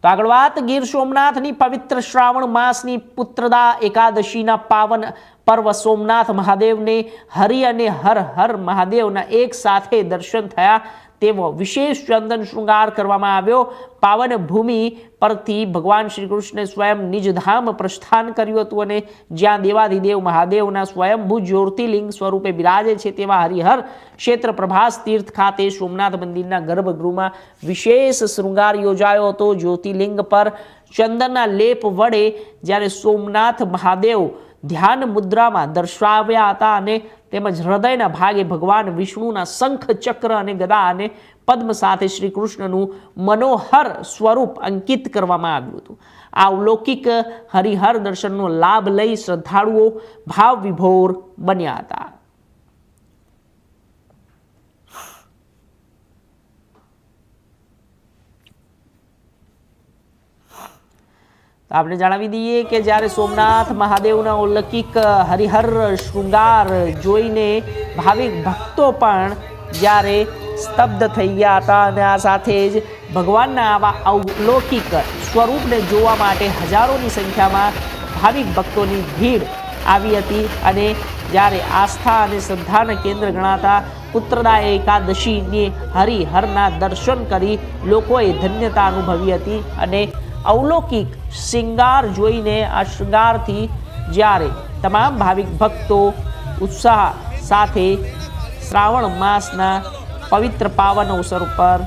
તો આગળ વાત ગીર સોમનાથની પવિત્ર શ્રાવણ માસની પુત્રદા એકાદશીના પાવન પર્વ સોમનાથ મહાદેવને હરિ અને હર હર મહાદેવના એક સાથે દર્શન થયા તેવો વિશેષ ચંદન શૃંગાર કરવામાં આવ્યો। પાવન ભૂમિ પરથી ભગવાન શ્રી કૃષ્ણે સ્વયં નિજ ધામ પ્રસ્થાન કર્યું હતું અને જ્યાં દેવાધિદેવ મહાદેવના સ્વયંભૂ જ્યોતિર્લિંગ સ્વરૂપે બિરાજે છે તેવા હરિહર ક્ષેત્ર પ્રભાસ તીર્થ ખાતે સોમનાથ મંદિરના ગર્ભગૃહમાં વિશેષ શૃંગાર યોજાયો હતો। જ્યોતિર્લિંગ પર ચંદનના લેપ વડે જ્યારે સોમનાથ મહાદેવ ધ્યાન મુદ્રામાં દર્શાવ્યા હતા અને તેમજ હૃદયના ભાગે ભગવાન વિષ્ણુના શંખ ચક્ર અને ગદા અને પદ્મ સાથે શ્રી કૃષ્ણનું મનોહર સ્વરૂપ અંકિત કરવામાં આવ્યું હતું। આ અલૌકિક હરિહર દર્શનનો લાભ લઈ શ્રદ્ધાળુઓ ભાવ વિભોર બન્યા હતા। આપણે જણાવી દઈએ કે જ્યારે સોમનાથ મહાદેવના અલૌકિક હરિહર શૃંગાર જોઈને ભાવિક ભક્તો પણ જ્યારે સ્તબ્ધ થઈ ગયા હતા અને આ સાથે જ ભગવાનના આવા અલૌકિક સ્વરૂપને જોવા માટે હજારોની સંખ્યામાં ભાવિક ભક્તોની ભીડ આવી હતી અને જ્યારે આસ્થા અને શ્રદ્ધાના કેન્દ્ર ગણાતા પુત્રદા એકાદશીની હરિહરના દર્શન કરી લોકોએ ધન્યતા અનુભવી હતી અને અલૌકિક શૃંગાર જોઈને આ શૃંગારથી જ્યારે તમામ ભાવિક ભક્તો ઉત્સાહ સાથે શ્રાવણ માસના પવિત્ર પાવન અવસર પર